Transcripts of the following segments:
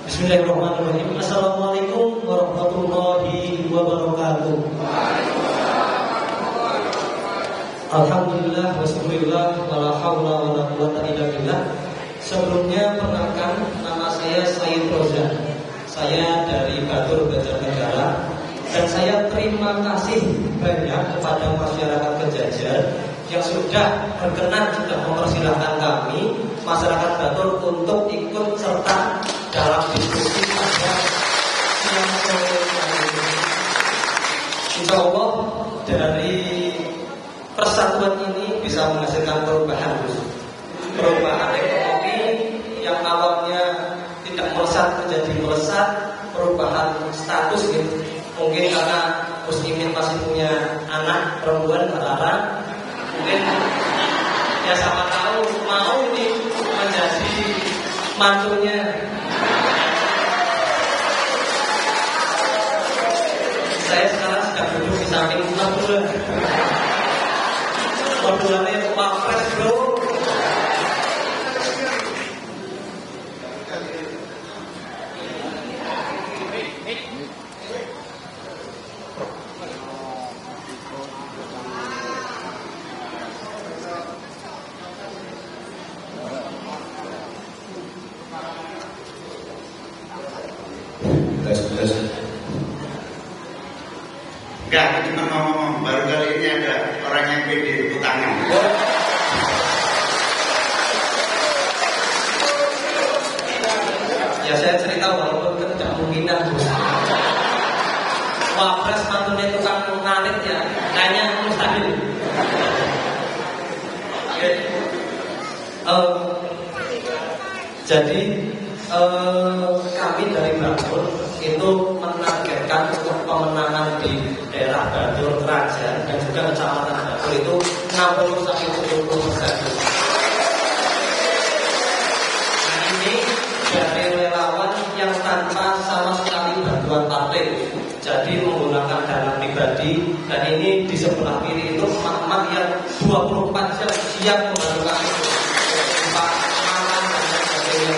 Bismillahirrahmanirrahim. Assalamualaikum warahmatullahi wabarakatuh. Alhamdulillah wassallallahu wala haula wala quwwata illa billah. Sebelumnya perkenalkan, nama saya Said Rozan. Saya dari Batur Banjarnegara dan saya terima kasih banyak kepada masyarakat Kejajar yang sudah berkenan sudah mempersilahkan kami masyarakat Batur untuk ikut serta dalam diskusi pada siang sore ini. Insya Allah dari persatuan ini bisa menghasilkan perubahan ekonomi yang awalnya tidak melesat menjadi melesat, perubahan status gitu. Mungkin karena muslimin masih punya anak perempuan berlarang, mungkin ya sama tahu mau ini menjadi mantunya. Saya sekarang sedang duduk di samping modulannya Wapres bro. Enggak, cuma ngomong. Baru kali ini ada orang yang pede tepuk tangan. Ya saya cerita walaupun tidak mungkin Wapres mantunya tukang ngalit ya, kayaknya mustahil. Jadi kami dari Batur itu menargetkan untuk pemenangan di daerah Batur, Raja dan juga kecamatan Batur itu 60-70%. Nah ini dari relawan yang tanpa sama sekali bantuan partai, jadi menggunakan dana pribadi. Dan ini di sebelah kiri itu emak-emak yang 24 jam siap membantu kami. Pak Maman dan sebagainya.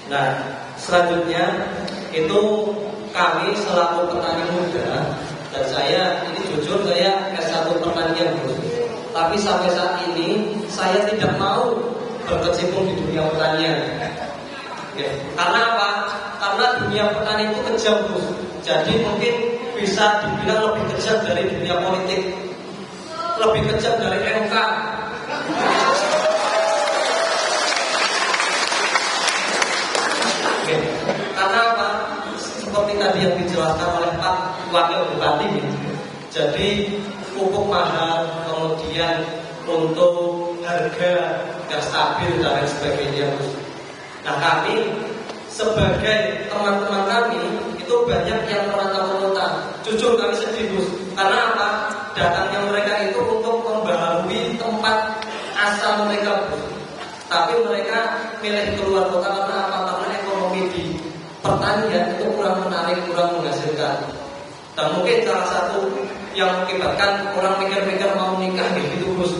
Nah, selanjutnya itu kami selaku petani muda dan saya ini jujur saya S1 pertanian bos. Tapi sampai saat ini saya tidak mau berkecimpung di dunia pertanian. Ya, karena apa? Karena dunia petani itu kejam bos. Jadi mungkin bisa dibilang lebih kejam dari dunia politik, lebih kejam dari MK. Karena apa? Seperti tadi yang dijelaskan oleh Pak Wakil Bupati, jadi pupuk mahal, kemudian untuk harga yang stabil dan lain sebagainya. Nah kami sebagai teman-teman kami itu banyak yang merantau ke kota. Jujur kami sedih bos. Karena apa? Datangnya mereka itu untuk membaharui tempat asal mereka bos. Tapi mereka milih keluar kota karena apa? Karena ekonomi di pertanian itu kurang menarik, kurang menghasilkan. Dan mungkin salah satu yang mengakibatkan orang mikir-mikir mau nikah gitu bos.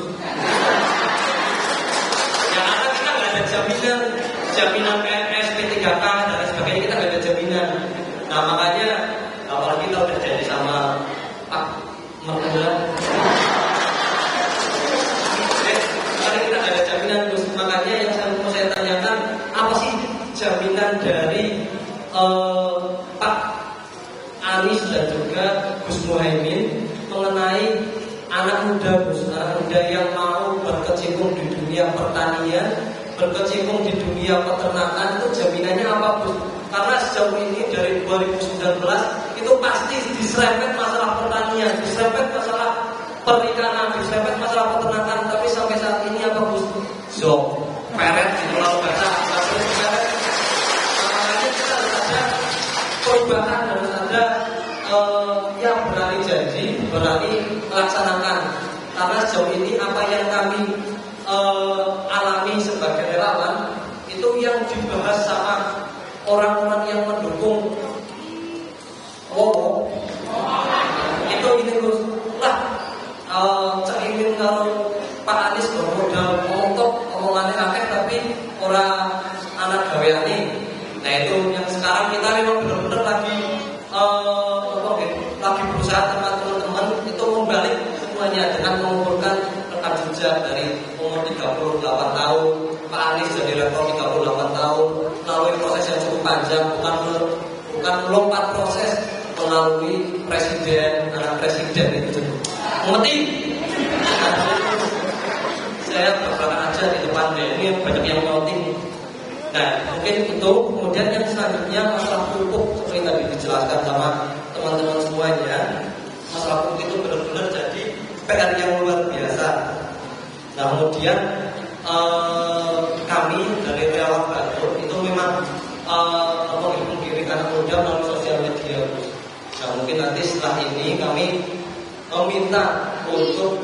Ya karena kita nggak ada jaminan PNS, P3K dan lain sebagainya, kita nggak ada jaminan. Nah makanya apalagi kita udah jadi sama Pak Mertua. Karena kita nggak ada jaminan bos. Makanya yang mau saya tanyakan, apa sih jaminan dari Pak Anies dan juga Gus Muhaimin mengenai anak muda yang mau berkecimpung di dunia pertanian, berkecimpung di dunia peternakan, itu jaminannya apa bos? Karena sejauh ini dari 2019 itu pasti diserempet masalah pertanian, diserempet masalah perikanan, diserempet masalah peternakan, tapi sampai saat ini apa bos? Peret gitu lalu baca peret. Makanya kita harus ada perubahan, harus ada yang berani janji, berani melaksanakan. Karena sejauh ini apa yang kami alami sebagai relawan itu yang dibahas sama orang-orang yang mendukung itu ini terus lah caimin kalau Pak Anies bermodal ngomong omongannya akeh caranya dengan mengumpulkan rekam jejak dari umur 38 tahun, Pak Anies dari level 38 tahun, melalui proses yang cukup panjang, bukan melompat proses melalui presiden, anak presiden itu. Mengerti? Saya berperan aja di depan deh, ini banyak yang noting. Nah, mungkin itu. Kemudian yang selanjutnya masalah pupuk, seperti tadi dijelaskan sama teman-teman semuanya. Masalah pupuk itu benar-benar jadi PR yang luar biasa. Nah, kemudian kami dari relawan Batur itu memang mengirim anak muda melalui sosial media. Nah, mungkin nanti setelah ini kami meminta untuk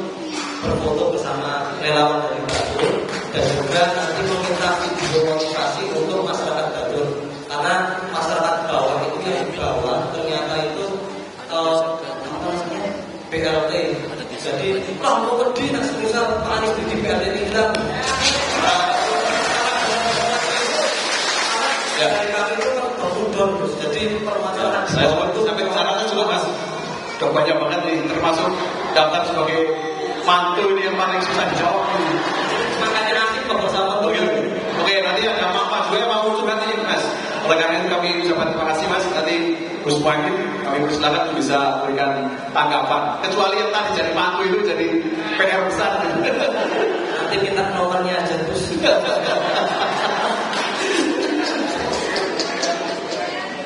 berfoto bersama relawan dari Batur dan juga nanti meminta video motivasi untuk masyarakat Batur, karena masyarakat bawah itu yang di bawah ternyata itu BLT. Jadi kalau mau pergi nak misal Pak Anies di BLT tinggal ya kami itu berhubung. Jadi permasalahan saya waktu sampai ke sana juga mas udah banyak banget nih, termasuk daftar sebagai mantu ini yang paling susah dijawab. Makanya nanti bersama Oke, nanti ada Mas gue mau curhat ini mas. Oleh karena itu kami ucapkan terima kasih mas. Nanti Gus Muhaimin kami persilakan untuk bisa berikan tanggapan. Kecuali yang tadi jadi mantu itu jadi PR besar. Nanti kita nomornya aja terus.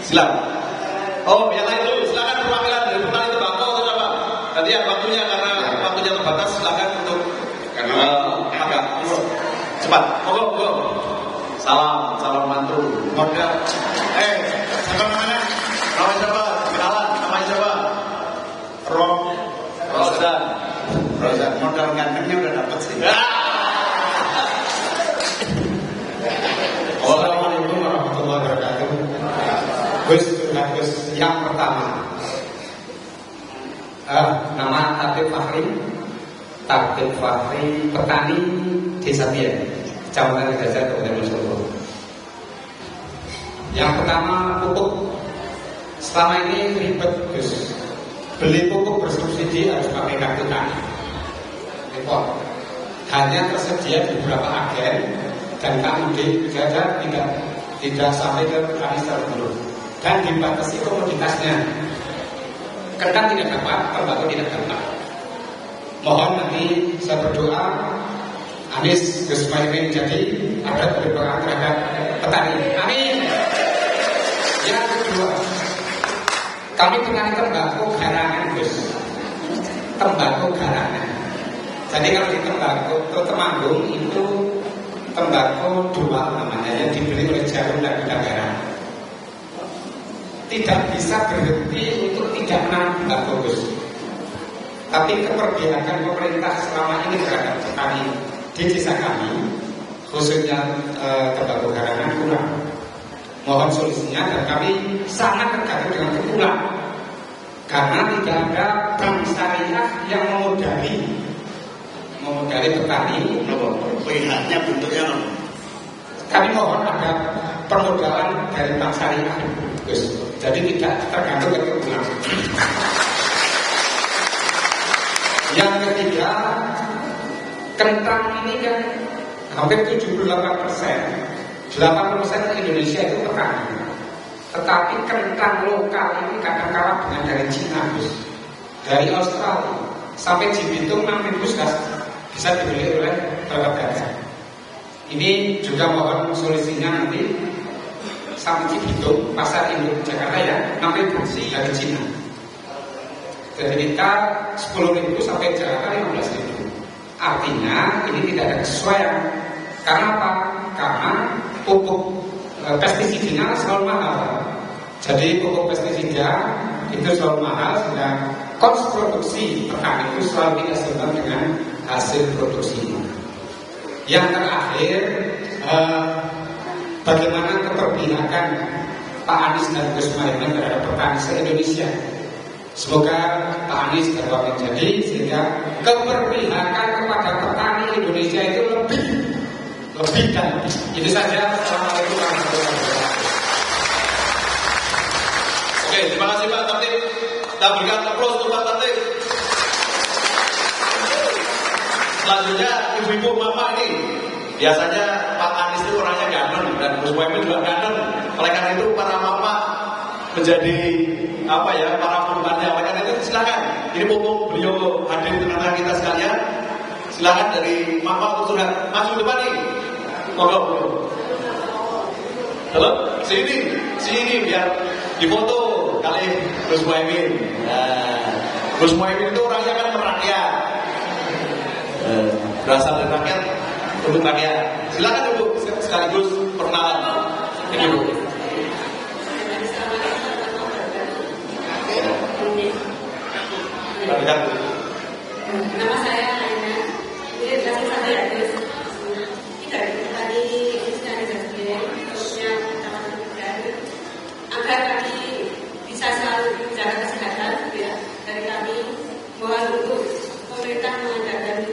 Silakan. Oh, yang lain dulu. Silakan perwakilan dari petani tembakau atau apa? Nanti yang waktunya karena waktunya terbatas, silakan untuk agak cepat. Monggo. Salam mantu. Modal. Siapa namanya? Namanya siapa? Kenalan. Namanya siapa? Rozan. Modal gantengnya udah dapet sih. Assalamualaikum warahmatullahi wabarakatuh. Gus, yang pertama, nama Tabib Fahri, petani Desa Bian, Kecamatan Gajah, Kabupaten Solo. Yang pertama, pupuk. Selama ini ribet, Gus. Beli pupuk bersubsidi harus pakai kartu tani. Repot. Hanya tersedia di beberapa agen dan KUD saja tidak sampai ke petani tertentu. Dan dibatasi komoditasnya. Ketan tidak dapat, tembakau tidak dapat. Mohon nanti saya berdoa Anies Gus Muhaimin jadi ada perubahan terhadap petani. Amin. Yang kedua, kami petani tembakau garangan, Gus. Tembakau garangan. Jadi kalau di tembakau Temanggung itu tembakau dua namanya yang dibeli oleh Jarum dan Bidangara. Tidak bisa berhenti untuk tidak menanam tembakau, Gus. Tapi keperbiakan pemerintah selama ini terhadap petani di desa kami, khususnya tembakau garangan kurang. Mohon solusinya, dan kami sangat tergantung dengan kepulan karena tidak ada bank syariah yang memodali petani. Lihatnya bentuknya apa? Kami mohon ada permodalan dari bank syariah, Gus. Jadi tidak tergantung ke kepulan. Yang ketiga, kentang ini kan hampir 78%. 80% Indonesia itu petani. Tetapi kentang lokal ini kadang kalah dengan dari Cina, Gus. Dari Australia sampai Cibitung 6.000 sudah bisa dibeli oleh Bapak Gajah. Ini juga mohon solusinya nanti sampai Cibitung, pasar induk Jakarta ya, 6.000 dari Cina. Jadi kita 10.000 sampai Jakarta 15.000. Artinya ini tidak ada kesesuaian. Karena apa? Karena pupuk pestisidnya selalu mahal. Jadi pupuk pestisida itu selalu mahal, sedang kos produksi petani itu selalu tidak seimbang dengan hasil produksinya. Yang terakhir, bagaimana keberpihakan Pak Anies dan Gus Muhaimin terhadap petani se-Indonesia. Semoga Pak Anies dapat menjadi sehingga keberpihakan kepada petani Indonesia itu lebih dan lebih. Itu saja. Assalamualaikum warahmatullahi wabarakatuh. Oke, terima kasih Pak Tatip. Kita berikan aplaus untuk Pak Tatip. Selanjutnya ibu-ibu mama ini. Biasanya Pak Anies itu orangnya ganteng dan Gus Muhaimin juga ganteng. Oleh karena itu para mama menjadi para pembantu. Oleh karena itu silakan. Ini mumpung beliau hadir di tengah kita sekalian. Silakan dari mama untuk sudah maju depan nih. Monggo. Halo, sini biar difoto kali Gus Muhaimin. Nah, Gus Muhaimin itu orangnya kan merakyat, berasal dari rakyat untuk rakyat. Silakan Ibu sekaligus perkenalan. Ini Bu. Nama saya Aina. Ini kasih saya Gus. Kita tadi sudah dijelaskan terusnya agar kami bisa selalu menjaga kesehatan ya. Dari kami mohon untuk pemerintah mengadakan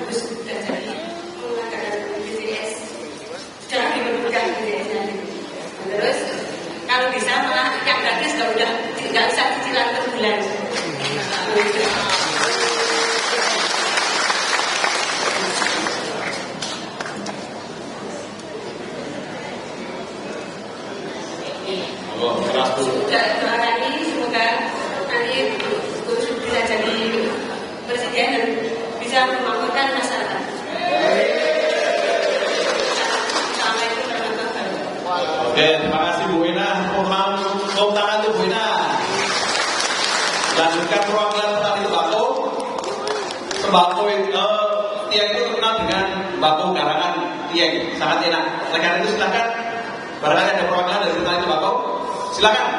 Gus dan jadi mengadakan BPJS. Sudah diperlukan BPJS-nya. Terus kalau bisa malah yang gratis kalau udah tidak usah cicilan per bulan. Doakan ini semoga nanti Gus bisa jadi presiden dan bisa memakmurkan masyarakat. Assalamualaikum warahmatullahi wabarakatuh. Oke, terima kasih Bu Ina. Mohon tangan tuh Bu Ina. Lanjutkan perwakilan petani sembako Tieng itu terkenal dengan sembako garangan Tieng, sangat enak. Oleh karena itu silakan barangkali ada perwakilan dari petani sembako. Silakan,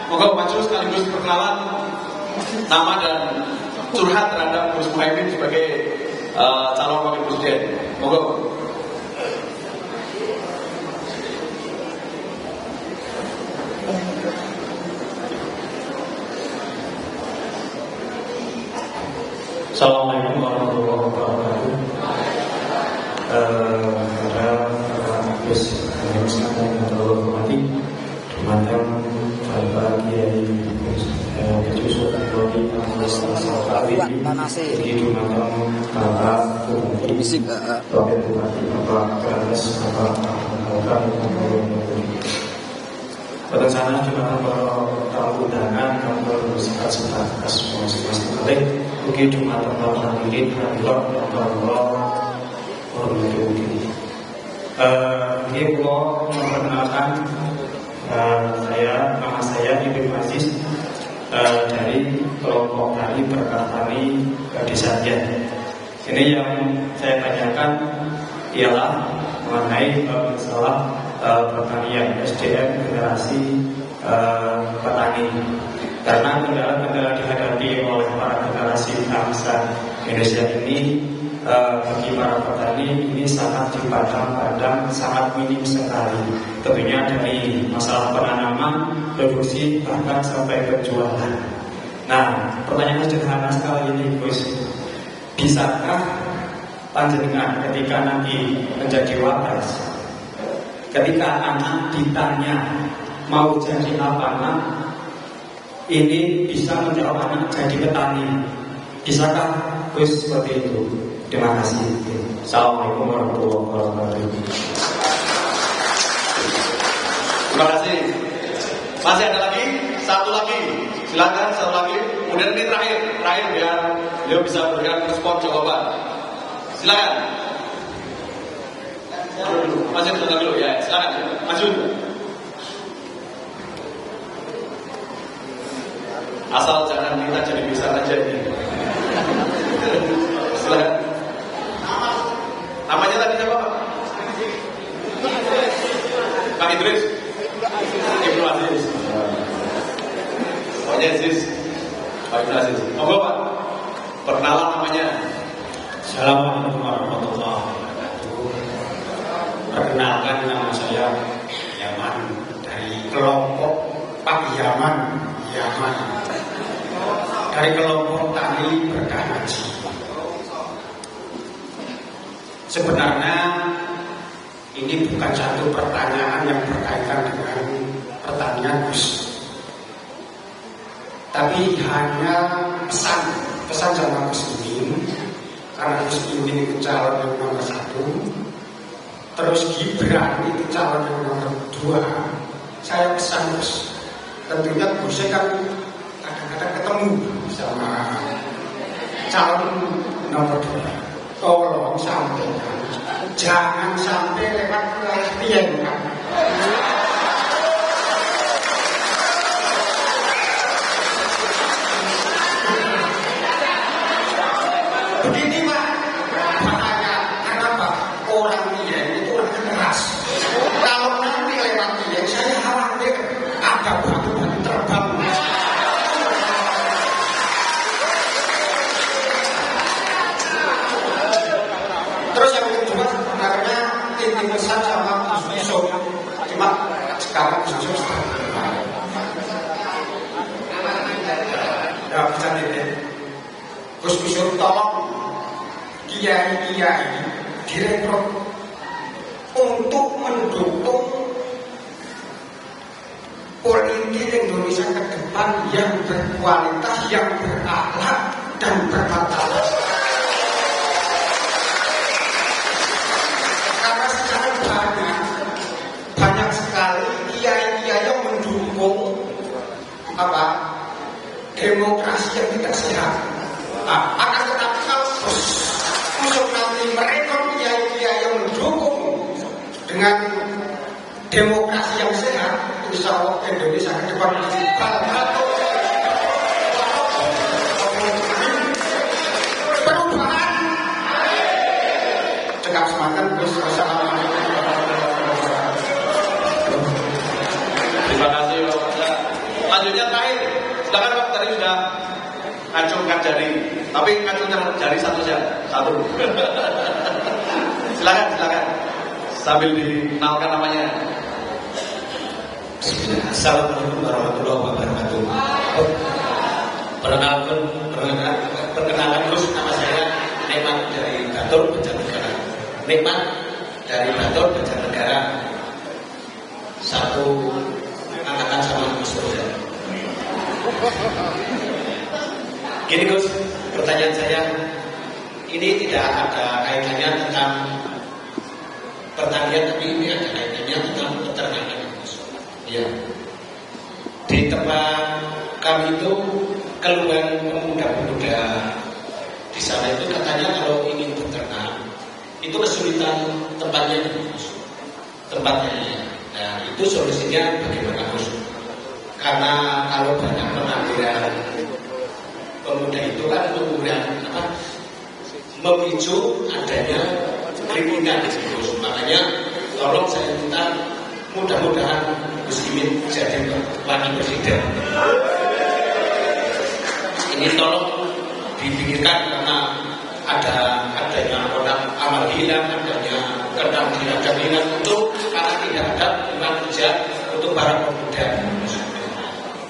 moga maju sekaligus perkenalan nama dan curhat terhadap Gus Muhaimin sebagai calon wakil presiden. Moga. Assalamualaikum warahmatullahi wabarakatuh. Para Gus Muhaimin yang terhormati, Mantan Bapak Kiai Yusuf Abdullah begitu mantan Bapak Bupati, Wakil Bupati Bapak Karas, Bapak pada sana juga tamu undangan kantor bersifat masing-masing kali begitu mantan Bapak Hadirin Allah ini mau memperkenalkan nama saya Ibnu Aziz dari kelompok tani Berkatani Desa Dian. Ini yang saya tanyakan ialah mengenai masalah pertanian SDM generasi petani. Karena kendala-kendala dihadapi oleh para generasi bangsa Indonesia ini bagi para petani ini sangat dipandang sangat minim sekali. Tentunya dari masalah penanaman, produksi, bahkan sampai penjualan. Nah, pertanyaan sederhana sekali ini, Gus. Bisakah panjenengan ketika nanti menjadi wapres, ketika anak ditanya mau jadi apa nak, ini bisa menjawab anak jadi petani? Bisakah Gus seperti itu? Terima kasih. Assalamualaikum warahmatullahi wabarakatuh. Terima kasih. Masih ada lagi? Satu lagi. Silakan satu lagi. Kemudian ini terakhir biar beliau bisa memberikan respon jawaban. Silakan. Masih dulu ya. Silakan. Maju. Asal jangan kita jadi bisa aja ini. Silakan. Namanya tadi siapa Pak? Pak Idris. Ibnu Aziz. Pak Aziz. Pak Ibnu Aziz. Monggo Pak. Perkenalan namanya. Assalamualaikum warahmatullahi wabarakatuh. Perkenalkan, nama saya Yaman dari kelompok Pak Yaman dari kelompok Tani Berkah Haji. Sebenarnya ini bukan satu pertanyaan yang berkaitan dengan pertanian, Gus, tapi hanya pesan sama Gus Muhaimin karena Gus Imin itu calon yang nomor 1, terus Gibran itu calon yang nomor 2. Saya pesan Gus, tentunya Gus kan kadang-kadang ketemu sama calon nomor 2. Tolong sampaikan, jangan sampai lewat wilayah kan. Begini Pak, bahaya. Kenapa? Orang Dieng itu orang keras. Kalau nanti lewat Dieng, saya khawatir ada batu-batu terbang. Terus yang kedua, sebenarnya inti pesan sama Gus Yusuf. Cuma sekarang Gus Yusuf nggak bisa dilihat. Gus Yusuf tolong kiai-kiai direkrut untuk mendukung politik Indonesia ke depan yang berkualitas, yang berakhlak dan bermartabat. Karena sekarang banyak sekali kiai-kiai yang mendukung demokrasi yang tidak sehat. Akan tetapi kalau untuk nanti mereka kiai-kiai yang mendukung dengan demokrasi yang sehat, insya Allah Indonesia ke depan perubahan. Cekap semangat, Gus. Wassalamualaikum warahmatullahi wabarakatuh. Terima kasih Pak. Lanjutnya terakhir, silakan Pak, tadi sudah ngacungkan jari, tapi ngacungkan jari satu. Silakan. Sambil dikenalkan namanya. Assalamualaikum warahmatullahi wabarakatuh. Perkenalan terus, nama saya Nikmat dari Batur Banjarnegara. Nikmat dari Batur Banjarnegara. Satu angkatan sama Gus Roja. Gini Gus, pertanyaan saya ini tidak ada kaitannya tentang pertanian, tapi ini ada kaitannya tentang peternakan Gus. Ya. Di tempat kami itu keluhan pemuda-pemuda di sana itu katanya kalau ingin beternak itu kesulitan tempatnya Gus. Tempatnya ya. Nah, itu solusinya bagaimana Gus? Karena kalau banyak pengangguran pemuda itu kan memicu adanya kriminal di Gus. Makanya tolong saya minta mudah-mudahan Gus Imin jadi wakil presiden. Ini tolong dipikirkan karena adanya orang amal hilang, adanya kendang hilang untuk karena tidak ada lingkungan kerja untuk para pemuda.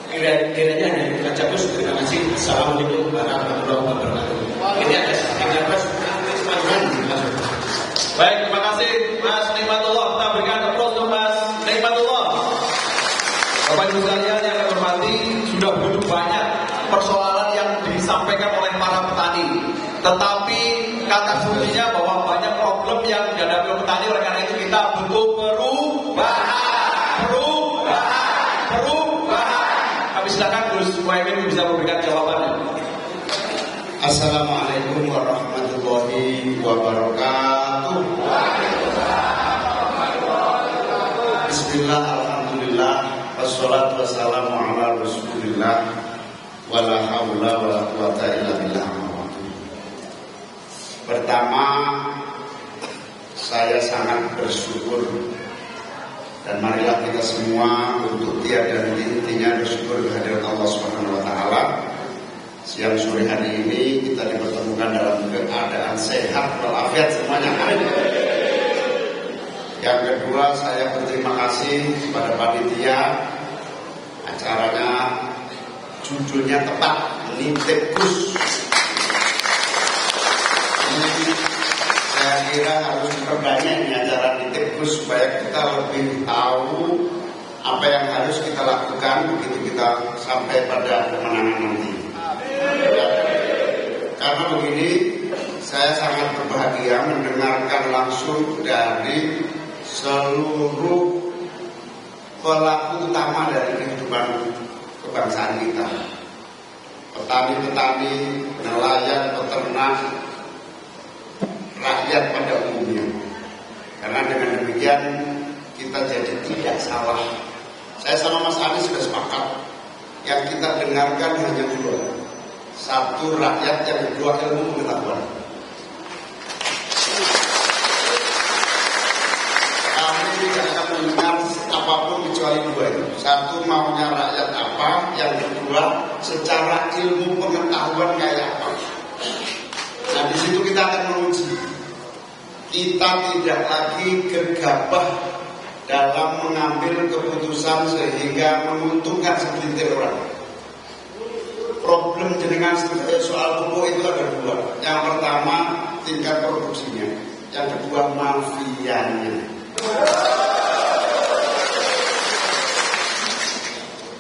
Kiranya hanya itu saja Gus. Terima kasih. Assalamualaikum warahmatullahi wabarakatuh. Ini ada sedikit Mas. Baik, terima kasih Mas Nikmatullah. Kita berikan aplaus untuk Mas Nikmatullah. Bapak Ibu sekalian yang kami hormati, sudah begitu banyak persoalan yang disampaikan oleh para petani. Tetapi kata kuncinya bahwa banyak problem yang dihadapi oleh petani. Oleh karena itu kita butuh perubahan. Kami silakan Gus Muhaimin bisa memberikan jawabannya. Assalamualaikum warahmatullahi wabarakatuh. Bismillah, alhamdulillah, wassalatu wassalamu ala rasulillah, wala hawla wala quwata illa billah. Pertama, saya sangat bersyukur, dan marilah kita semua untuk tiada henti-hentinya bersyukur kehadirat Allah Subhanahu wa taala. Siang sore hari ini kita dipertemukan dalam keadaan sehat walafiat semuanya. Yang kedua, saya berterima kasih kepada panitia. Acaranya judulnya tepat, Nitip Gus. Ini saya kira harus diperbanyak ini acara Nitip Gus supaya kita lebih tahu apa yang harus kita lakukan begitu kita sampai pada kemenangan nanti. Karena begini, saya sangat berbahagia mendengarkan langsung dari seluruh pelaku utama dari kehidupan kebangsaan kita. Petani-petani, nelayan, peternak, rakyat pada umumnya. Karena dengan demikian kita jadi tidak salah. Saya sama Mas Anies sudah sepakat. Yang kita dengarkan hanya dua. Satu rakyat, yang kedua ilmu pengetahuan. Kami tidak akan mendengar apapun kecuali dua itu. Satu maunya rakyat apa, yang kedua secara ilmu pengetahuan kayak apa. Nah di situ kita akan menguji. Kita tidak lagi gegabah dalam mengambil keputusan sehingga menguntungkan segelintir orang. Problem jenengan soal pupuk itu ada dua. Yang pertama tingkat produksinya, yang kedua mafianya.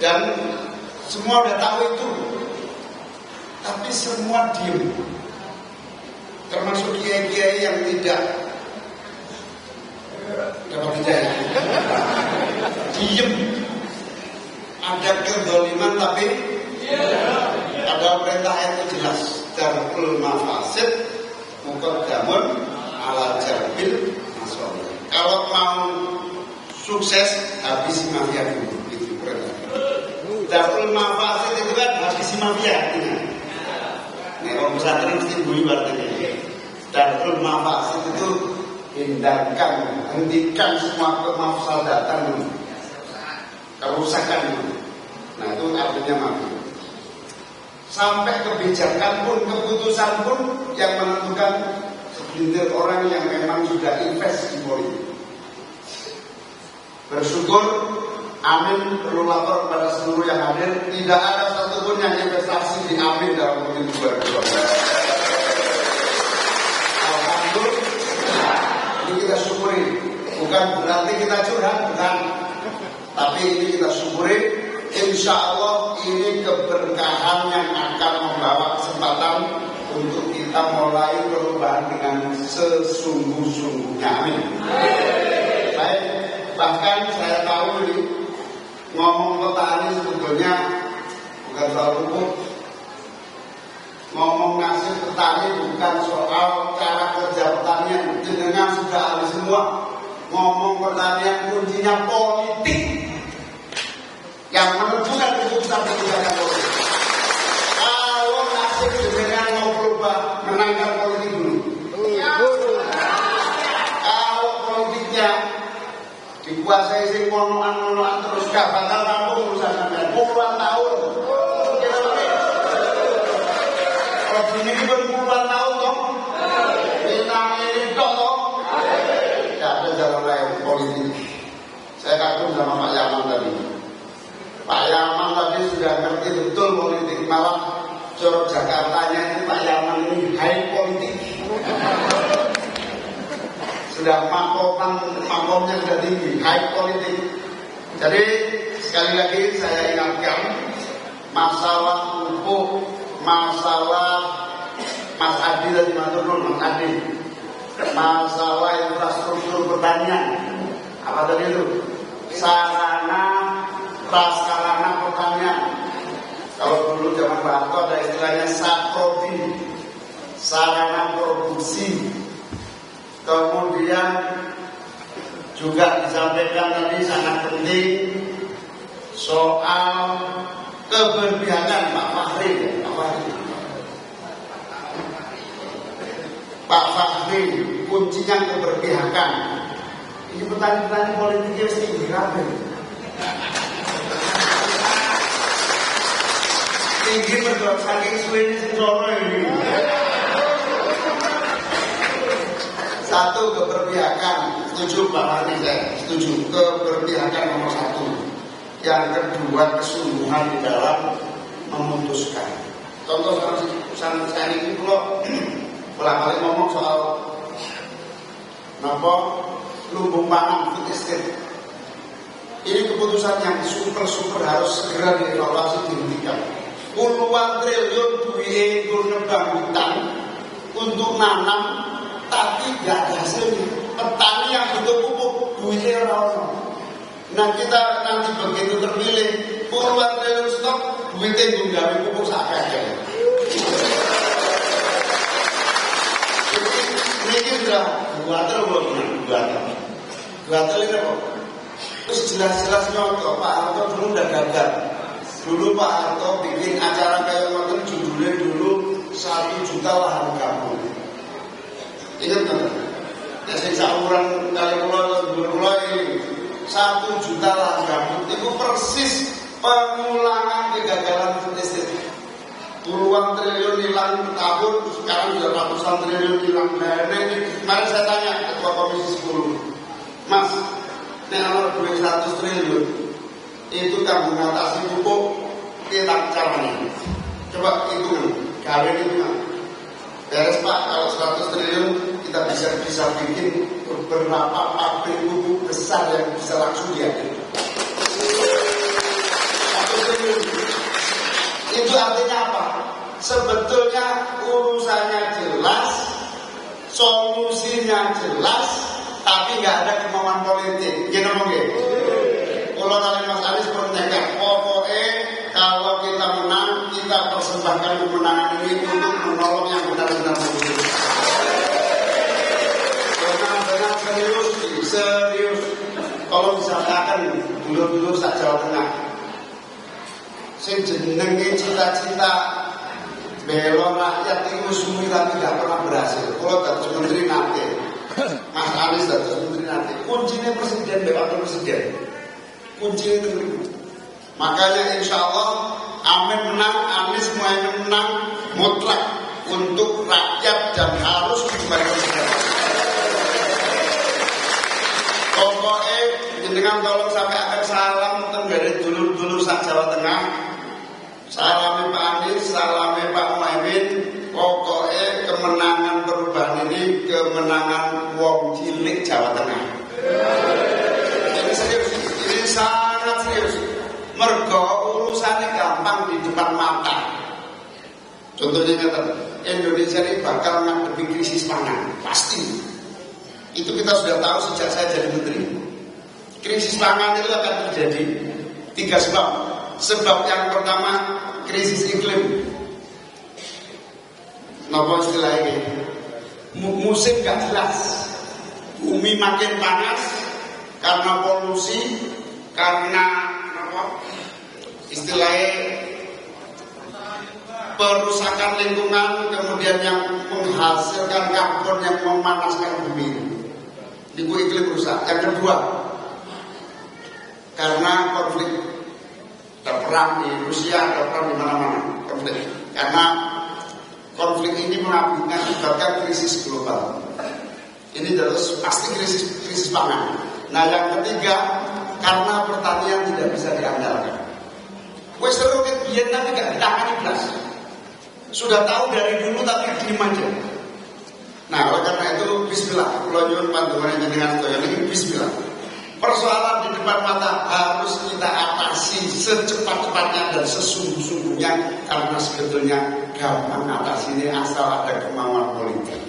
Dan semua udah tahu itu, tapi semua diem. Termasuk kiai-kiai yang tidak dapat hidayah. Diem. Ada kezaliman tapi ada perintah itu jelas. Darul mafasid muqaddamun ala jarbil masalih. Kalau mau sukses habisi mafia dulu, itu perintah. Darul mafasid itu kan habisi mafia artinya. Nih orang pesantren mesti bunyi artinya. Darul mafasid itu hindarkan, hentikan semua kemafsadatan dulu, kerusakan dulu. Nah itu artinya mafia. Sampai kebijakan pun, keputusan pun yang menentukan segelintir orang yang memang sudah invest di politik. Bersyukur, amin, perlu lapor kepada seluruh yang hadir. Tidak ada satupun yang investasi di amin dalam pemilu 2012. Alhamdulillah, ini kita syukuri. Bukan berarti kita curhat, bukan. Tapi ini kita syukuri. Insya Allah ini keberkahan yang akan membawa kesempatan untuk kita mulai perubahan dengan sesungguh-sungguhnya. Amin. Baik, bahkan saya tahu ini ngomong petani sebetulnya bukan soal pupuk. Ngomong nasib petani bukan soal cara kerja pertanian. Jenengan sudah ahli semua. Ngomong pertanian kuncinya politik. Yang menentukan keputusan-keputusan politik. Kalau nasib jenengan mau berubah, menangkan politik dulu. Kalau politiknya dikuasai sing monoan terus gak bakal rampung urusan sampean puluhan tahun. Kalau gini puluhan tahun toh, kita ini toh, tidak ada jalan lain politik. Saya kagum sama Pak Yaman tadi. Pak Yaman tadi sudah ngerti betul politik, malah corok Jakartanya itu Pak Yaman ini high politik. Sudah makomnya sudah tinggi, high politik. Jadi sekali lagi saya ingatkan, masalah pupuk, masalah Mas Adi tadi Mas Adi, masalah infrastruktur pertanian, apa tadi itu? Sarana prasarana pertanian. Kalau dulu zaman Pak Harto ada istilahnya saprodi, sarana produksi. Kemudian juga disampaikan tadi sangat penting soal keberpihakan Pak Fahri. Pak Fahri kuncinya keberpihakan. Ini petani-petani politiknya mesti dirapi. Tinggi berdua saking suwene sentoro ini. Satu, keberpihakan. Setuju Pak Fahri, saya setuju. Keberpihakan nomor satu. Yang kedua, kesungguhan di dalam memutuskan. Contoh perusahaan saya ini kalau bolak-balik ngomong soal lumbung pangan food estate. Ini keputusan yang super harus segera dievaluasi, dihentikan. Puluhan triliun duit nebang hutan, untuk nanam tapi gak ada hasilnya. Petani yang butuh pupuk duitnya orang. Nah kita nanti begitu terpilih puluhan triliun stok duitnya nggawe pupuk sakit. Ini sudah buatel belum? Buatel ini kok. Terus jelas-jelas nyontok Pak Harto dulu udah gagal. Dulu Pak Harto bikin acara kayak waktu judulnya dulu 1 juta lahan gambut. Ingat nggak? Ya sauran kali pulau ini 1 juta lahan gambut itu persis pengulangan kegagalan listrik. Puluhan triliun hilang per tahun, sekarang sudah ratusan triliun hilang. Nah ini mari saya tanya Ketua Komisi 10, Mas, ini kalau duit 100 triliun itu kan mengatasi pupuk kita caranya. Coba hitung, kalian hitung. Beres Pak, kalau 100 triliun kita bisa bikin beberapa pabrik pupuk besar yang bisa langsung diambil. 1 triliun. Itu artinya apa? Sebetulnya urusannya jelas, solusinya jelas, tapi nggak ada kemauan politik. Gini mungkin. Kalau kalian Mas Anies bertekad, pokoknya kalau kita menang, kita persembahkan kemenangan ini untuk menolong yang benar-benar membutuhkan. Benar-benar serius. Kalau misalkan dulu sak Jawa Tengah. Sing jenenge cita-cita bela rakyat itu suwi tapi tidak pernah berhasil. Kalau dados menteri nanti, Mas Anies dados menteri nanti, kuncinya presiden wakil presiden. Kuncinya itu. Makanya insya Allah Amin menang, Anies Muhaimin menang mutlak untuk rakyat dan harus dibayar presiden. Pokoknya jenengan tolong sampai akan salam tenggara dulu sak Jawa Tengah. Salami Pak Anies, salami Pak Muhaimin. Pokoknya kemenangan perubahan ini kemenangan wong cilik Jawa Tengah. Ini serius, ini sangat serius. Mergo urusannya gampang di depan mata. Contohnya kata Indonesia ini bakal menghadapi krisis pangan, pasti. Itu kita sudah tahu sejak saya jadi menteri. Krisis pangan itu akan terjadi 3 sebab. Sebab yang pertama krisis iklim. Napa istilahnya? Musim gak jelas. Bumi makin panas karena polusi, karena apa? Istilahnya perusakan lingkungan, kemudian yang menghasilkan karbon yang memanaskan bumi. Itu iklim rusak. Yang kedua, karena konflik. Ada perang di Rusia, ada perang di mana-mana, konflik. Karena konflik ini mengakibatkan krisis global. Ini terus pasti krisis pangan. Nah yang ketiga, karena pertanian tidak bisa diandalkan. Wes seru biyen tapi gak ditangani blas. Sudah tahu dari dulu tapi diem aja. Nah oleh karena itu bismillah, kula nyuwun panjenengan jenengan sedaya niki bismillah. Persoalan di depan mata harus kita atasi secepat-cepatnya dan sesungguh-sungguhnya karena sebetulnya gampang atasinya asal ada kemauan politik.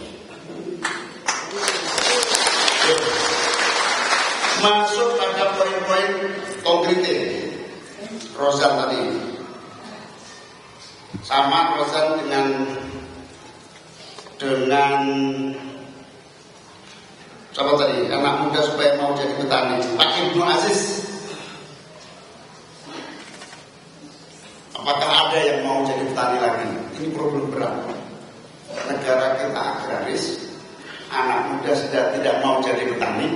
Masuk pada poin-poin konkretnya. Rozan tadi sama Rozan dengan siapa tadi? Anak muda supaya mau jadi petani. Pak Ibnu Aziz. Apakah ada yang mau jadi petani lagi? Ini problem berat. Negara kita agraris, anak muda sudah tidak mau jadi petani.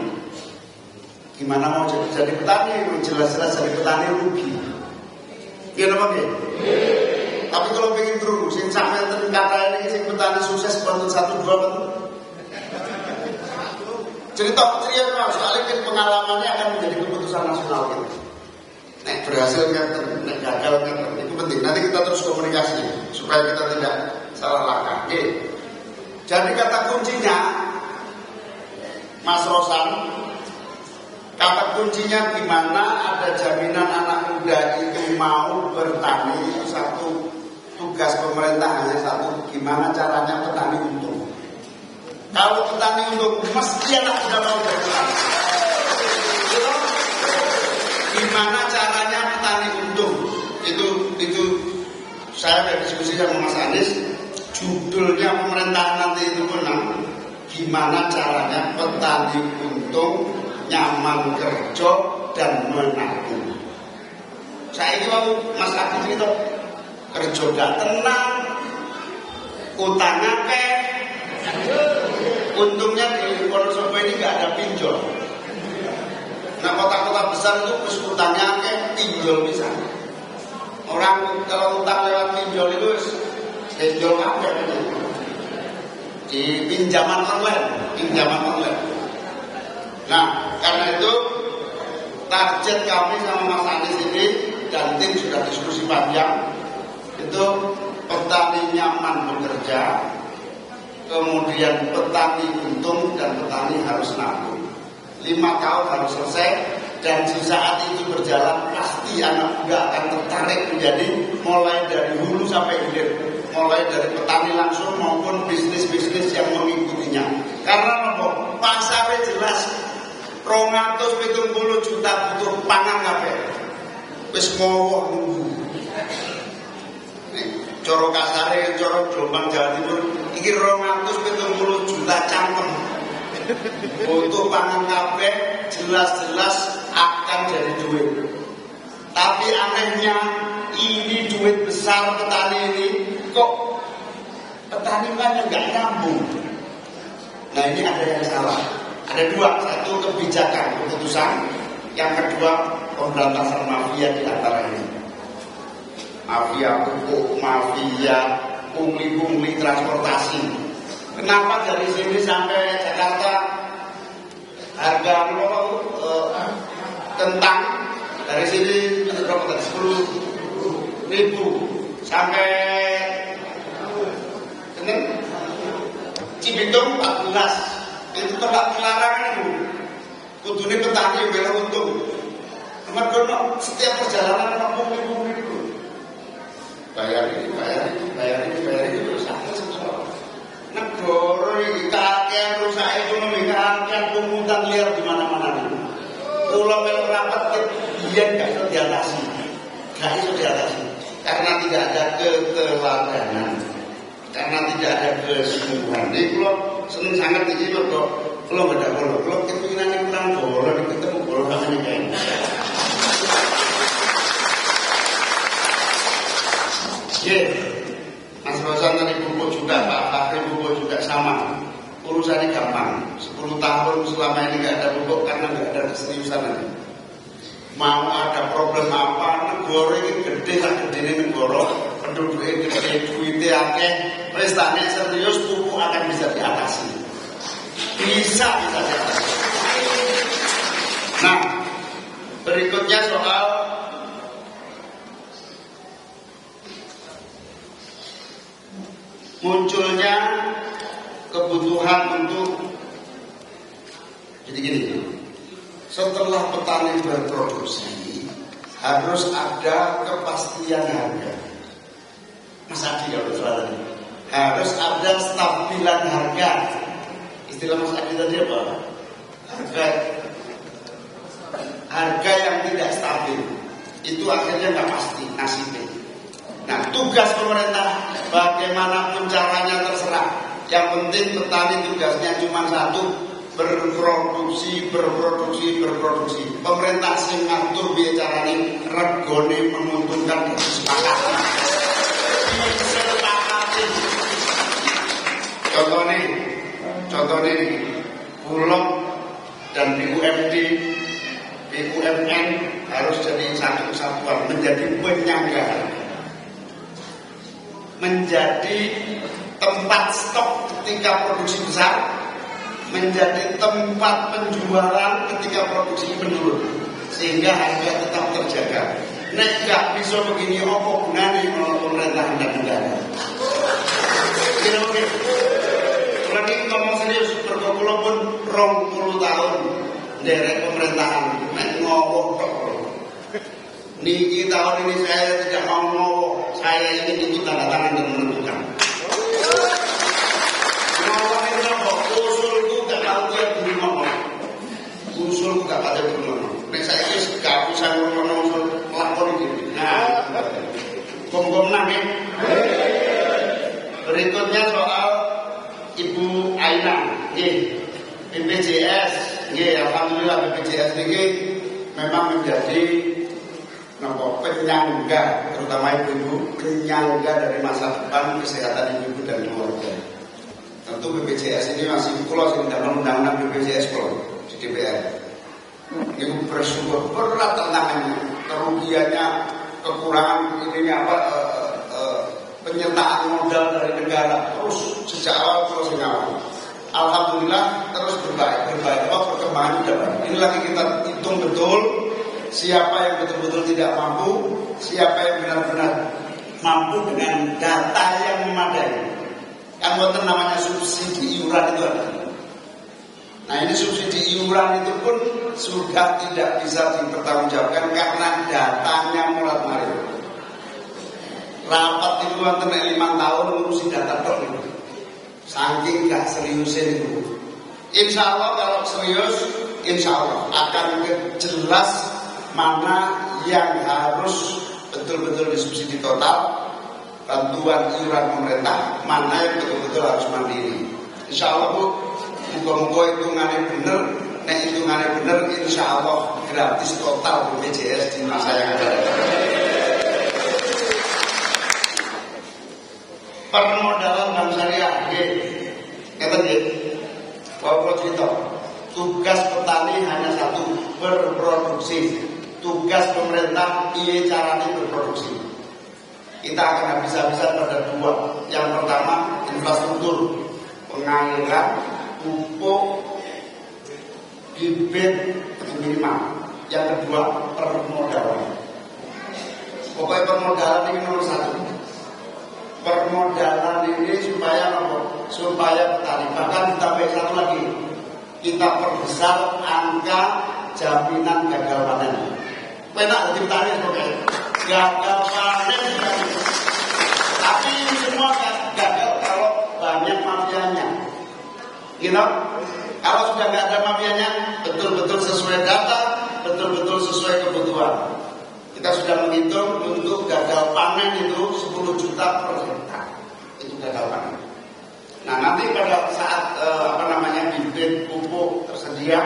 Gimana mau jadi petani? Jelas-jelas jadi petani rugi. Gimana Pak? Tapi kalau pengen terus, sing sampai kata ini sing petani sukses bantu 1-2 betul. Cerita ceria sekali pengalamannya akan menjadi keputusan nasional kita. Nek berhasil kan, nek gagal kan, itu penting. Nanti kita terus komunikasi supaya kita tidak salah langkah. Oke. Jadi kata kuncinya, Mas Rosan, kata kuncinya gimana ada jaminan anak muda itu mau bertani. Itu satu tugas pemerintah hanya satu, gimana caranya petani untung. Kalau petani untung, mesti anak sudah mau berpetani. Gimana caranya petani untung? Itu saya ada diskusi sama Mas Anies. Judulnya pemerintahan nanti itu menang. Gimana caranya petani untung, nyaman kerja dan menabung. Saya ini mau Mas Agus itu kerja gak tenang, utang akeh. Untungnya di Wonosobo ini gak ada pinjol. Nah kota-kota besar itu terus utangnya akeh, pinjol bisa. Orang kalau utang lewat pinjol itu pinjol akeh gitu. Di pinjaman online. Nah karena itu target kami sama Mas Anies ini dan tim sudah diskusi panjang, itu petani nyaman bekerja, kemudian petani untung dan petani harus nabung. 5 tahun harus selesai, dan di saat itu berjalan pasti anak muda akan tertarik menjadi mulai dari hulu sampai hilir, mulai dari petani langsung maupun bisnis-bisnis yang mengikutinya. Karena apa? Pasarnya jelas 270 juta butuh pangan kabeh. Wis ngowo nunggu. Coro kasare, coro Jombang Jawa Timur, iki 270 juta cangkem. Butuh pangan kabeh, jelas-jelas akan jadi duit. Tapi anehnya ini duit besar petani ini kok petani kan nggak nyambung. Nah ini ada yang salah. Ada 2, satu kebijakan keputusan, yang kedua pemberantasan mafia di antara ini. Mafia pupuk, mafia pungli-pungli transportasi. Kenapa dari sini sampai Jakarta harga kentang dari sini berapa tadi 10.000 sampai Cibitung 14. Itu tempat pelarangan itu. Kudune petani bela untung. Mergo setiap perjalanan ana pungli-pungli itu. Bayar ini terus semua. Negara iki kakean rusak ekonomi, kakean pungutan liar di mana-mana nih. Pulau melu rapat biyen gak iso diatasi. Karena tidak ada keteladanan. Karena tidak ada kesungguhan. Ini kalau seneng sangat iki lho kok. Kalau nggak ada bola, kalau kepinginannya kurang bola, ketemu bola namanya kayak. Mas Rosan tadi buku juga, Pak Fakri buku juga sama. Urusannya gampang. 10 tahun selama ini nggak ada buku karena nggak ada keseriusan lagi. Mau ada problem apa, negara ini gede lah, gede ini negara, penduduknya gede, duitnya akeh, prestasinya serius, pupuk akan bisa diatasi. Bisa diatasi. Nah, berikutnya soal munculnya kebutuhan untuk jadi gini. Setelah petani berproduksi harus ada kepastian harga. Mas Adi kalau salah tadi harus ada stabilan harga. Istilah Mas Adi tadi apa? Harga yang tidak stabil itu akhirnya nggak pasti nasibnya. Nah tugas pemerintah bagaimanapun caranya terserah. Yang penting petani tugasnya cuma satu, berproduksi. Pemerintah sing ngatur biaya carane regone menguntungkan disepakati. Contohnya ini Bulog dan BUMD, BUMN harus jadi satu kesatuan, menjadi penyangga, menjadi tempat stok ketika produksi besar, menjadi tempat penjualan ketika produksi menurun, sehingga harga tetap terjaga. Nek gak bisa begini, apa gunanya kalau pemerintah dan negara? Kira-kira, lagi ngomong serius, berkumpul pun 20 tahun derek pemerintahan, nek ngowok kok. Niki tahun ini saya tidak mau ngowok, saya ingin ikut tanda tangan dan menentukan. Ngowok itu fokus BPJS, alhamdulillah BPJS ini memang menjadi penyangga, terutama ibu-ibu, penyangga dari masa depan kesehatan ibu-ibu dan keluarga. Tentu BPJS ini masih pulau dalam undang-undang BPJS pulau di DPR. Ini bersyukur berat tantangannya, kerugiannya, kekurangan penyertaan modal dari negara terus sejak awal terus awal. Alhamdulillah terus berbaik. Perkembangan sudah baik. Ini lagi kita hitung betul siapa yang betul-betul tidak mampu, siapa yang benar-benar mampu dengan data yang memadai. Kan buatan namanya subsidi iuran itu ada. Nah ini subsidi iuran itu pun sudah tidak bisa dipertanggungjawabkan karena datanya murat-marit. Rapat itu wonten 5 tahun ngurusi data tok itu. Saking gak seriusin itu. Insya Allah kalau serius, insya Allah akan jelas mana yang harus betul-betul disubsidi total, bantuan iuran pemerintah, mana yang betul-betul harus mandiri. Insya Allah Bu, muka-muka hitungannya bener, nek hitungannya bener, insya Allah gratis total BPJS di masa yang akan datang. Permodalan bank syariah, kata dia, walaupun cerita, tugas petani hanya satu, berproduksi. Tugas pemerintah, iya caranya berproduksi. Kita akan habis-habisan pada 2. Yang pertama, infrastruktur, pengairan, pupuk, bibit minimal. Yang kedua, permodalan. Pokoknya permodalan ini nomor 1. Permodalan ini supaya petani, bahkan ditambah satu lagi, kita perbesar angka jaminan gagal panen. Enak jadi petani sebagai gagal panen, tapi ini semua gagal kalau banyak mafianya. Kalau sudah nggak ada mafianya, betul-betul sesuai data, betul-betul sesuai kebutuhan. Kita sudah menghitung untuk gagal panen itu 10 juta per hektar. Itu gagal panen. Nah nanti pada saat bibit pupuk tersedia,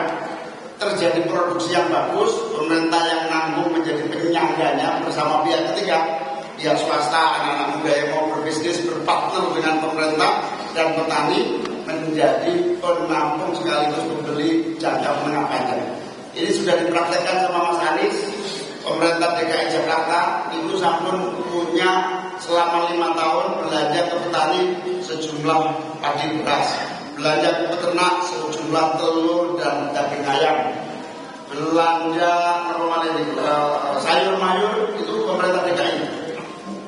terjadi produksi yang bagus, pemerintah yang nanggung menjadi penyangganya bersama pihak ketiga, pihak swasta, anak-anak muda yang mau berbisnis berpartner dengan pemerintah dan petani menjadi penampung sekaligus pembeli jangka menengah panjang. Ini sudah dipraktekkan sama Mas Anies. Pemerintah DKI Jakarta itu sampun punya selama 5 tahun belanja ke petani sejumlah padi beras, belanja ke peternak sejumlah telur dan daging ayam, belanja sayur mayur itu pemerintah DKI.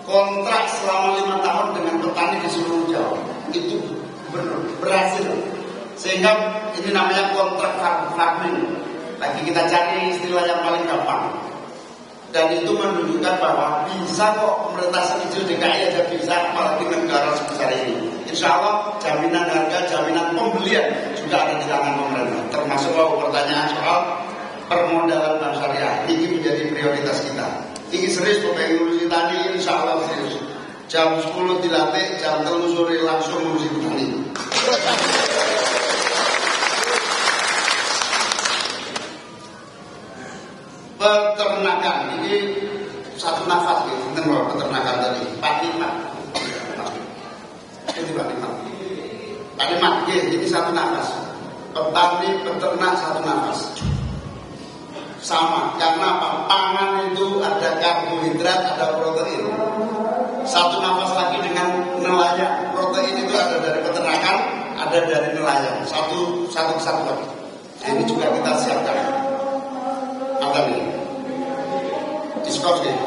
Kontrak selama 5 tahun dengan petani di seluruh Jawa itu berhasil, sehingga ini namanya kontrak farming. Lagi kita cari istilah yang paling gampang. Dan itu menunjukkan bahwa bisa kok pemerintah sekecil DKI aja bisa, apalagi negara sebesar ini. Insya Allah jaminan harga, jaminan pembelian juga ada di tangan pemerintah. Termasuk pertanyaan soal permodalan bank syariah. Ini menjadi prioritas kita. Ini serius pokoknya ngurusi tani, insya Allah serius. Jam 10 dilatih, jam 3 sore langsung ngurusi tani. Peternakan ini satu nafas gitu, tentang peternakan tadi. Pak Limat, ini satu nafas. Petani peternak satu nafas. Sama, karena apa? Pangan itu ada karbohidrat, ada protein. Satu nafas lagi dengan nelayan. Protein itu ada dari peternakan, ada dari nelayan. Satu lagi. Ini juga kita siapkan. Apa ini? Diskors ya.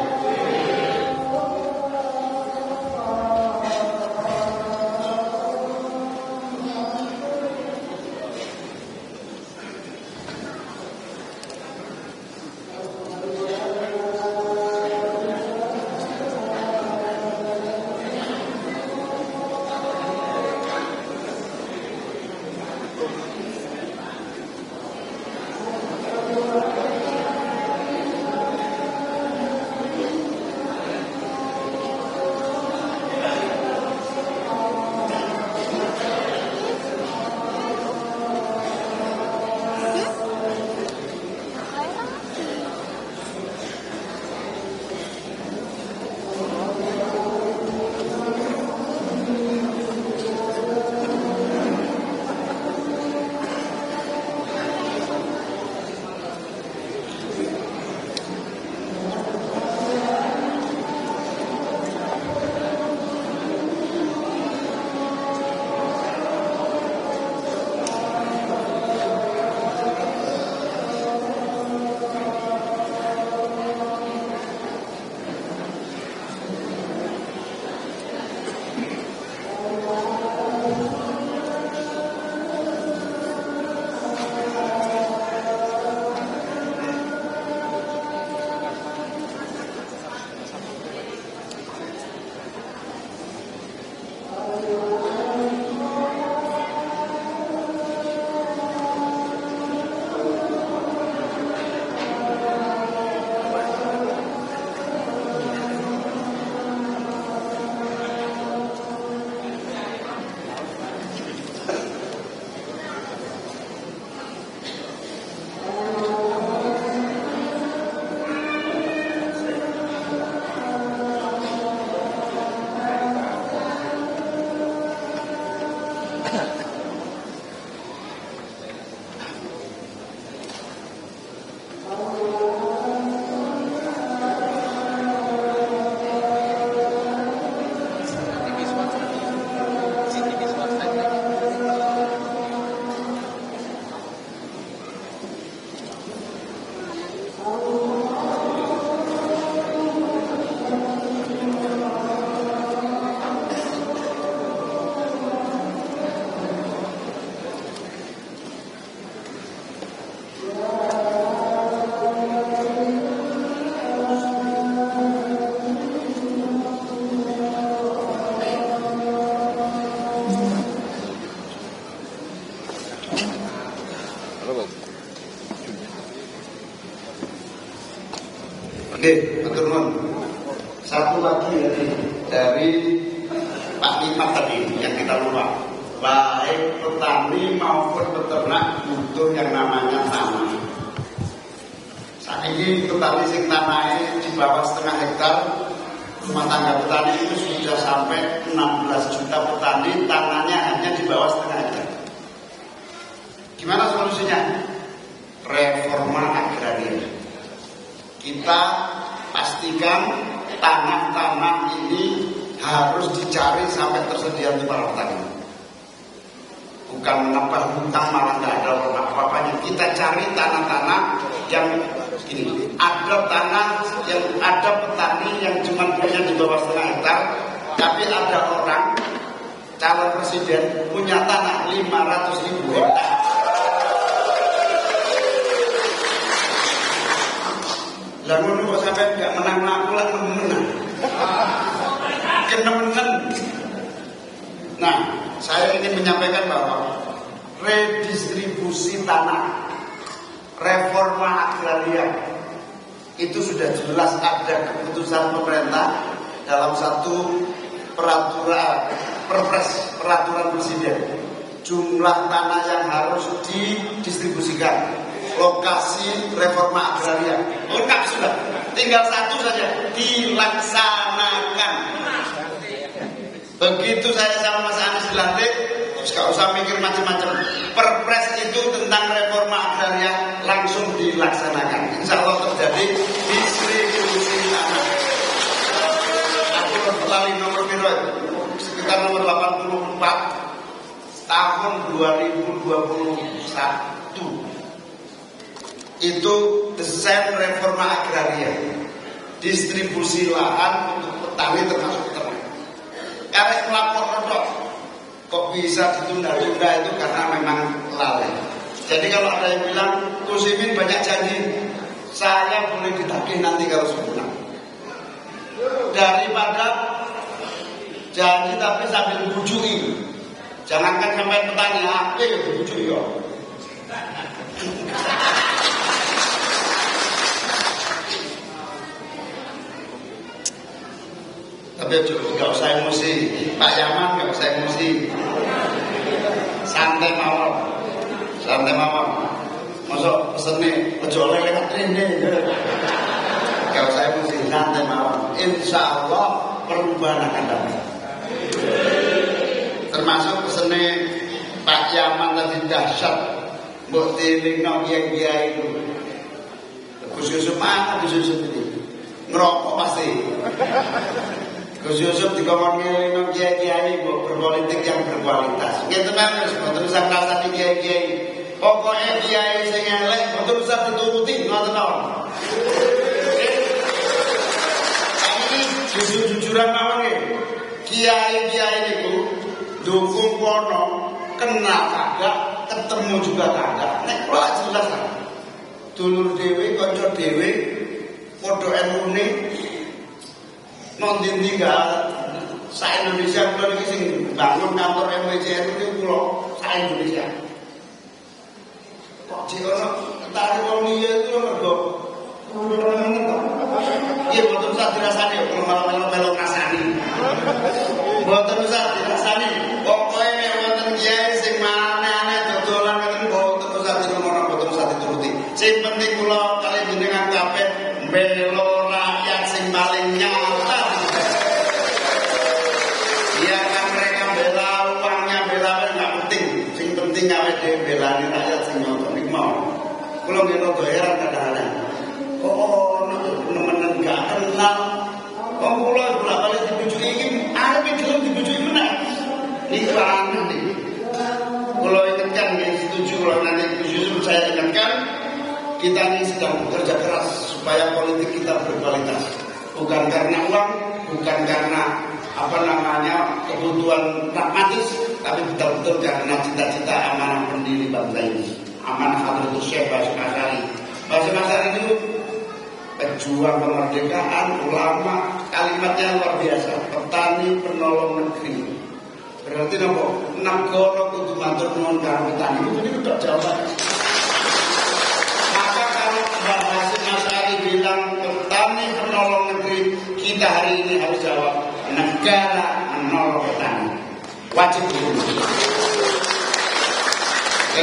Oke, matur nuwun. Satu lagi dari Pak Imat tadi yang kita lupa. Baik petani maupun peternak butuh yang namanya tanah. Saat ini petani sing tanahnya di bawah setengah hektar, rumah tangga petani itu sudah sampai 16 juta petani tanahnya hanya di bawah setengah hektar. Gimana solusinya? Reforma agraria. Kita pastikan tanah-tanah ini harus dicari sampai tersedia untuk para petani. Bukan menambah hutang malah nggak ada apa-apanya. Kita cari tanah-tanah yang ini. Ada tanah yang ada petani yang cuma punya di bawah setengah hektar, tapi ada orang calon presiden punya tanah 500.000 hektar. Lalu kok sampai nggak menang aku lah menang. Kenemenan. Nah, saya ingin menyampaikan bahwa redistribusi tanah, reforma agraria itu sudah jelas ada keputusan pemerintah dalam satu peraturan presiden. Jumlah tanah yang harus didistribusikan, lokasi reforma agraria lengkap sudah, tinggal satu saja, dilaksanakan. Begitu saya sama Mas Anies dilantik, gak usah mikir macam-macam. Perpres itu tentang reforma agraria langsung dilaksanakan. Insya Allah terjadi distribusi tanah. Aku lali nomor biro sekitar nomor 84 tahun 2021. Itu desain reforma agraria, distribusi lahan untuk petani termasuk peternak. Karena melapor kok bisa ditunda-tunda itu karena memang lalai. Jadi kalau ada yang bilang Kusimin banyak janji, saya boleh ditagih nanti kalau sempurna. Daripada janji tapi sambil bujui, jangankan sampai petani apa ya bujui ya. Tapi gak usah emosi, Pak Yaman gak usah emosi, santai mawon, masuk pesennya pejualan lewat ini, gak usah emosi, santai mawon. Insya Allah perubahan akan datang. Termasuk pesennya Pak Yaman tadi dahsyat, mbok tilingno kiai-kiai itu, Gus Yusuf mana Gus Yusuf ini, ngerokok pasti. Gus Yusuf dikongkongin dengan kiai-kiai berpolitik yang berkualitas. Gitu kan, betul usah merasa di kiai-kiai. Pokoknya kiai sing elek, betul usah dituruti, ngoten mawon. Ini jujur-jujuran mawon nggih. Kiai-kiai niku dukung kono, kena kagak, ketemu juga kagak. Nek kula jelas lah. Dulur dhewe, kanca dhewe, padha emune. Nondin tinggal se-Indonesia kula niki sing bangun kantor MWCN itu kula se-Indonesia. Kok ono tari wong liya itu mergo iya mboten usah dirasani kok malah melo rasani. Mboten usah dirasani. Pokoke nek wonten kiai sing aneh-aneh dodolan ngeten mboten usah dirungokno, mboten usah dituruti. Sing penting kula kali jenengan kabeh melo rakyat sing paling nyata. Awake dhewe belani rakyat sing nonton iki mau. Kula nggih rada heran kadang-kadang. Kok nemen gak kenal. Kok kula bolak-balik dibujuki iki arep gelem dibujuki meneh. Niku aneh iki. Kula ingatkan nggih setuju kula nanti Yusuf saya ingatkan kita ini sedang bekerja keras supaya politik kita berkualitas. Bukan karena uang, bukan karena kebutuhan pragmatis, tapi betul-betul karena cita-cita amanah pendiri bangsa ini, amanah Hadratus Syekh Basyir Asy'ari. Basyir Asy'ari itu pejuang kemerdekaan, ulama, kalimatnya luar biasa, petani penolong negeri. Berarti napa? Negara kudu matur nuwun karo petani. Itu tok jawaban. negara menolong petani. Wajib hukum.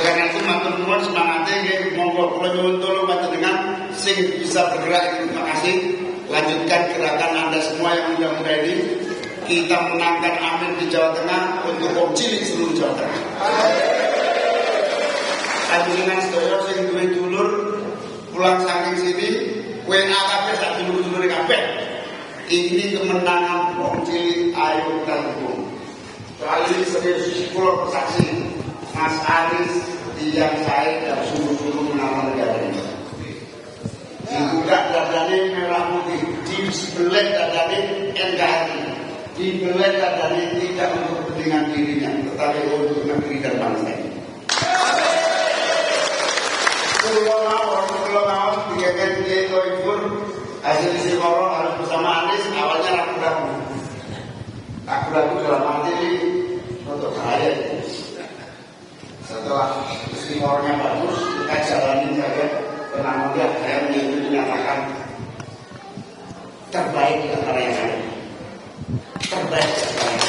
Karena itu matur nuwun semangatnya monggo kula nyuwun tulung panjenengan sing bisa bergerak. Terima kasih. Lanjutkan gerakan Anda semua yang muda-muda ini. Kita menangkan Amin di Jawa Tengah untuk wong cilik seluruh Jawa Tengah. Panjenengan sedaya sing duwe dulur pulang saking sini, WA kabeh sak dulur-dulure kabeh. Ini kemenangan wong cilik ayo tanggung. Soal ini serius kula bersaksi. Mas Anis yang saya dan sungguh-sungguh menang negara ini. Dibuka dadane merah putih, dibelah dadane NKRI, dibelah dadane tidak untuk kepentingan dirinya, tetapi untuk negeri dan bangsa ini. Pulau Mawar, digegen Kiai Toibur, hasil istiqoroh harus bersama Anis, awalnya ragu-ragu. Ragu-ragu dalam arti untuk saya. Setelah istiqorohnya bagus, kita jalanin saja. Karena mudah saya menyatakan terbaik di antara yang ada. Terbaik di antara yang ada.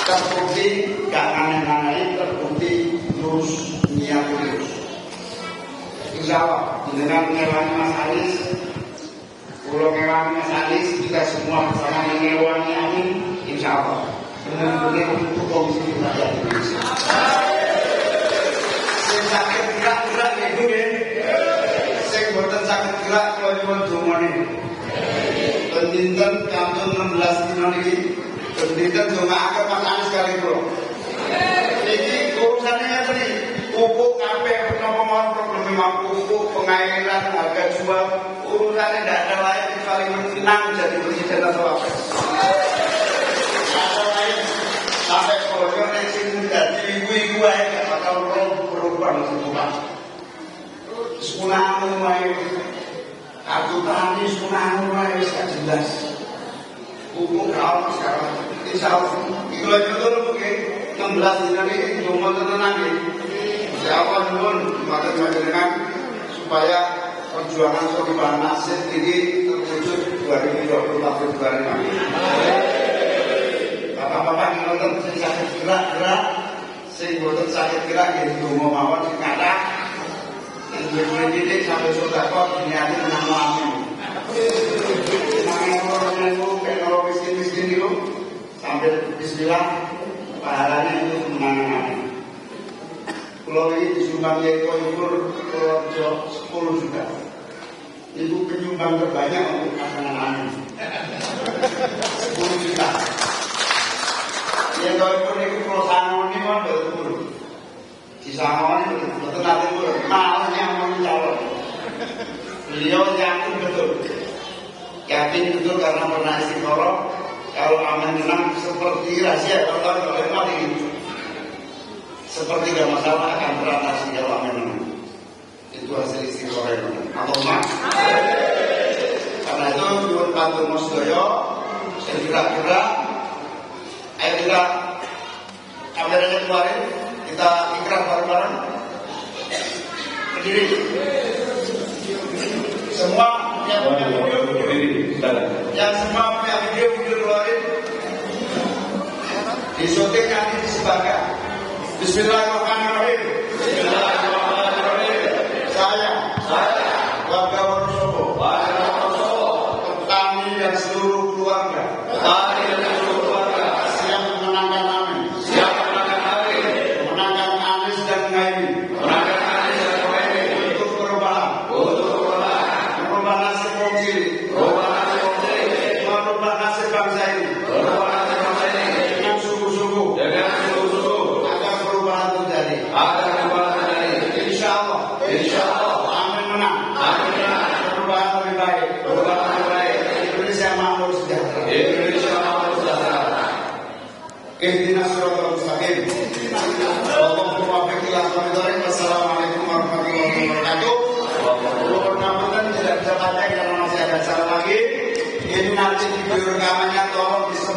Terbukti gak aneh-aneh, terbukti lurus, niat lurus. Insya Allah dengan mengewangi Mas Anis, pulau mengewangi Mas Anis, kita semua bersama mengewangi Amin. Insya Allah benar-benar untuk Komisi Rakyat Indonesia. Sakit gerak-gerak itu ya. Saya buatan sakit gerak kalau cuma domone. Pentinten kantun 16 dino ini. Pentinten cuma akan makan sekali bro. Ini urusannya yang tadi. Pupuk kafe penopongan problem pupuk pengairan harga jual urusannya tidak ada lain kecuali menang jadi presiden atau apa. Ada lain sampai koyor yang sini jadi ibu-ibu aja bakal berubah semua. Sunah mulai, aku tani sunah mulai sudah jelas. Hukum kalau sekarang, insya Allah itu aja dulu mungkin 16 hari ini cuma tenang ini. Insya Allah pun dengan supaya perjuangan Sohibah Nasir ini terwujud 2024 Februari nanti. Bapak-bapak yang nonton sakit gerak-gerak. Sing boten sakit gerak ya donga mawon sing kathah. Sing cilik sampai sedekah diniati menang amin. Nanging orang miskin-miskin itu sampai bismillah pahalanya itu menang amin. Pulau ini disumbang Kiai Toibur Purworejo 10 juta. Itu penyumbang terbanyak untuk pasangan amin. 10 juta. Ya Toibur itu Pulau Sangon ini kan betul. Di Sangon ini betul nanti pun malahnya mau calon. Beliau yakin betul. Yakin betul karena pernah istiqoroh. Kalau aman menang seperti rahasia kalau mati. Seperti gak masalah akan teratasi kalau aman menang. Itu hasil istiqoroh yang menang. Allahumma. Karena itu Yun Pantur Mosdoyo segera-gera. Ayo kita kameranya kemarin kita ikrar bareng-bareng berdiri semua yang punya video berdiri yang semua punya video keluarin disuntik nanti disebarkan. Bismillahirrahmanirrahim. Saya warga Wonosobo petani dan seluruh keluarga Wassalamualaikum warahmatullahi wabarakatuh. Mudah-mudahan tidak bisa baca karena masih ada acara lagi. Ini nanti video rekamannya tolong disebar.